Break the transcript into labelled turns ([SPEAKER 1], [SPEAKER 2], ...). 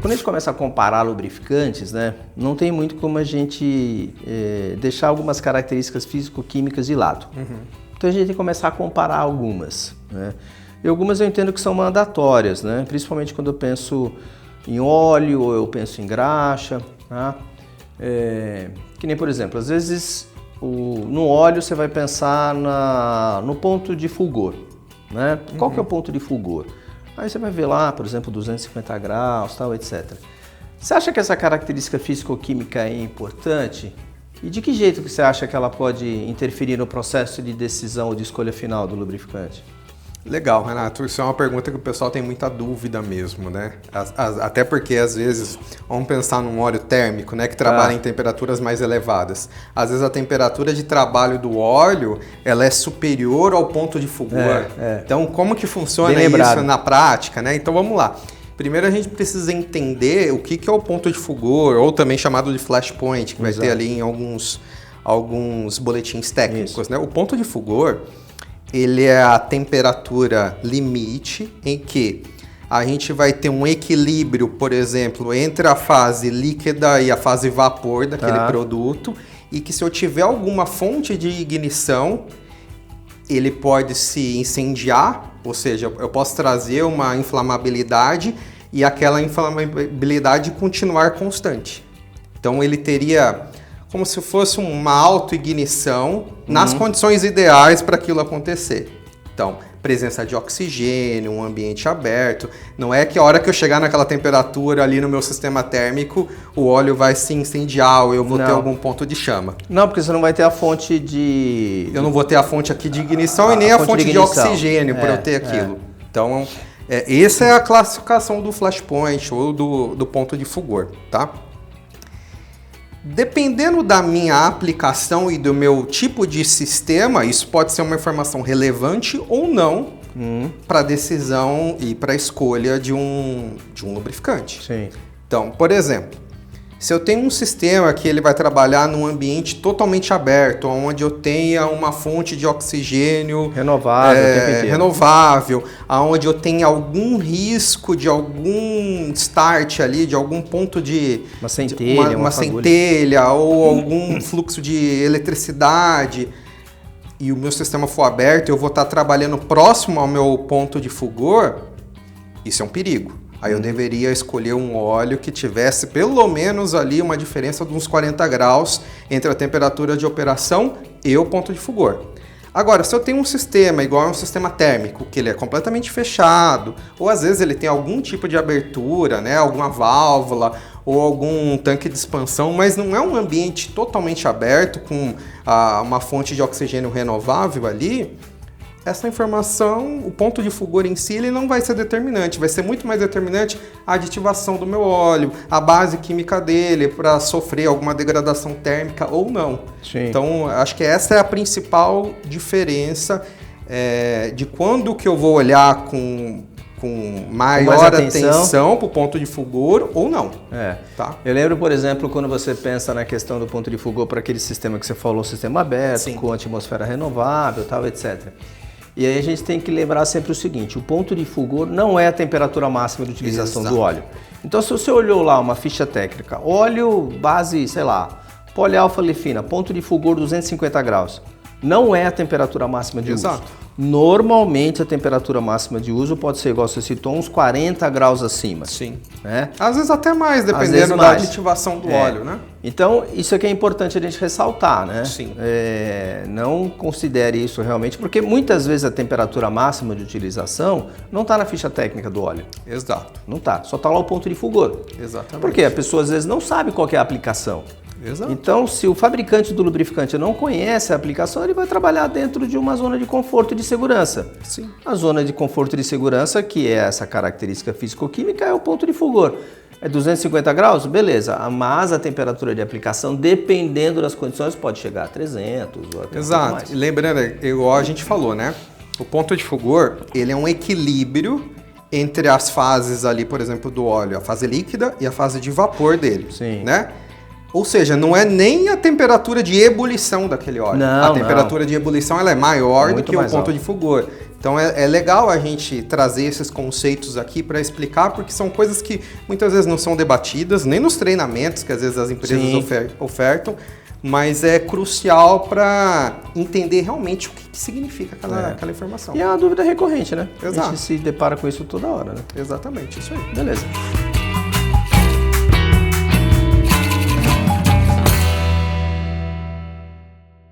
[SPEAKER 1] quando a gente começa a comparar lubrificantes, né, não tem muito como a gente deixar algumas características físico-químicas de lado. Então a gente tem que começar a comparar algumas, né? E algumas eu entendo que são mandatórias, né? Principalmente quando eu penso em óleo ou eu penso em graxa, tá? Que nem, por exemplo, às vezes no óleo você vai pensar no ponto de fulgor, né? Qual que é o ponto de fulgor? Aí você vai ver lá, por exemplo, 250 graus, tal, etc. Você acha que essa característica físico-química é importante? E de que jeito que você acha que ela pode interferir no processo de decisão ou de escolha final do lubrificante?
[SPEAKER 2] Legal, Renato. Isso é uma pergunta que o pessoal tem muita dúvida mesmo, né? Até porque, às vezes, vamos pensar num óleo térmico, né? Que trabalha em temperaturas mais elevadas. Às vezes, a temperatura de trabalho do óleo, ela é superior ao ponto de fulgor. Então, como que funciona isso na prática, né? Então, vamos lá. Primeiro, a gente precisa entender o que é o ponto de fulgor, ou também chamado de flash point, que vai ter ali em alguns boletins técnicos, né? O ponto de fulgor, ele é a temperatura limite em que a gente vai ter um equilíbrio, por exemplo, entre a fase líquida e a fase vapor daquele produto, e que se eu tiver alguma fonte de ignição, ele pode se incendiar, ou seja, eu posso trazer uma inflamabilidade e aquela inflamabilidade continuar constante. Então ele teria como se fosse uma autoignição nas condições ideais para aquilo acontecer. Então, presença de oxigênio, um ambiente aberto. Não é que a hora que eu chegar naquela temperatura ali no meu sistema térmico, o óleo vai se incendiar ou eu vou ter algum ponto de chama.
[SPEAKER 1] Não, porque você não vai ter a fonte de...
[SPEAKER 2] Eu não vou ter a fonte aqui de ignição e nem a fonte de oxigênio para eu ter aquilo. Então, essa é a classificação do flashpoint ou do ponto de fulgor, tá? Dependendo da minha aplicação e do meu tipo de sistema, isso pode ser uma informação relevante ou não para a decisão e para a escolha de um lubrificante.
[SPEAKER 1] Sim.
[SPEAKER 2] Então, por exemplo, se eu tenho um sistema que ele vai trabalhar num ambiente totalmente aberto, onde eu tenha uma fonte de oxigênio renovável, onde eu tenha algum risco de algum start ali, de algum ponto de...
[SPEAKER 1] Uma
[SPEAKER 2] centelha ou algum fluxo de eletricidade, e o meu sistema for aberto, eu vou estar trabalhando próximo ao meu ponto de fulgor, isso é um perigo. Aí eu deveria escolher um óleo que tivesse pelo menos ali uma diferença de uns 40 graus entre a temperatura de operação e o ponto de fulgor. Agora, se eu tenho um sistema igual a um sistema térmico, que ele é completamente fechado, ou às vezes ele tem algum tipo de abertura, né, alguma válvula ou algum tanque de expansão, mas não é um ambiente totalmente aberto com uma fonte de oxigênio renovável ali, essa informação, o ponto de fulgor em si, ele não vai ser determinante. Vai ser muito mais determinante a aditivação do meu óleo, a base química dele para sofrer alguma degradação térmica ou não.
[SPEAKER 1] Sim.
[SPEAKER 2] Então, acho que essa é a principal diferença de quando que eu vou olhar com maior atenção para o ponto de fulgor ou não. Tá?
[SPEAKER 1] Eu lembro, por exemplo, quando você pensa na questão do ponto de fulgor para aquele sistema que você falou, sistema aberto, com atmosfera renovável, tal, etc. E aí a gente tem que lembrar sempre o seguinte, o ponto de fulgor não é a temperatura máxima de utilização do óleo. Então, se você olhou lá uma ficha técnica, óleo base, sei lá, polialfa-olefina, ponto de fulgor 250 graus, não é a temperatura máxima de uso. Normalmente a temperatura máxima de uso pode ser, igual você citou, uns 40 graus acima.
[SPEAKER 2] Sim.
[SPEAKER 1] Né?
[SPEAKER 2] Às vezes até mais, dependendo da aditivação do óleo, né?
[SPEAKER 1] Então, isso aqui é importante a gente ressaltar, né?
[SPEAKER 2] Sim.
[SPEAKER 1] Não considere isso realmente, porque muitas vezes a temperatura máxima de utilização não está na ficha técnica do óleo.
[SPEAKER 2] Exato.
[SPEAKER 1] Não está, só está lá o ponto de fulgor.
[SPEAKER 2] Exatamente.
[SPEAKER 1] Porque a pessoa às vezes não sabe qual que é a aplicação.
[SPEAKER 2] Exato.
[SPEAKER 1] Então, se o fabricante do lubrificante não conhece a aplicação, ele vai trabalhar dentro de uma zona de conforto e de segurança.
[SPEAKER 2] Sim.
[SPEAKER 1] A zona de conforto e de segurança, que é essa característica físico-química, é o ponto de fulgor. É 250 graus? Beleza. Mas a temperatura de aplicação, dependendo das condições, pode chegar a 300 ou até
[SPEAKER 2] Exato.
[SPEAKER 1] mais.
[SPEAKER 2] E lembrando, igual a gente falou, né? O ponto de fulgor, ele é um equilíbrio entre as fases ali, por exemplo, do óleo, a fase líquida e a fase de vapor dele.
[SPEAKER 1] Sim.
[SPEAKER 2] Né? Ou seja, não é nem a temperatura de ebulição daquele óleo.
[SPEAKER 1] Não,
[SPEAKER 2] a temperatura de ebulição ela é maior do que o ponto de fulgor. Então é legal a gente trazer esses conceitos aqui para explicar, porque são coisas que muitas vezes não são debatidas, nem nos treinamentos que às vezes as empresas ofertam, mas é crucial para entender realmente o que significa aquela informação.
[SPEAKER 1] E é uma dúvida recorrente, né?
[SPEAKER 2] Exato.
[SPEAKER 1] A gente se depara com isso toda hora, né?
[SPEAKER 2] Exatamente, isso aí.
[SPEAKER 1] Beleza.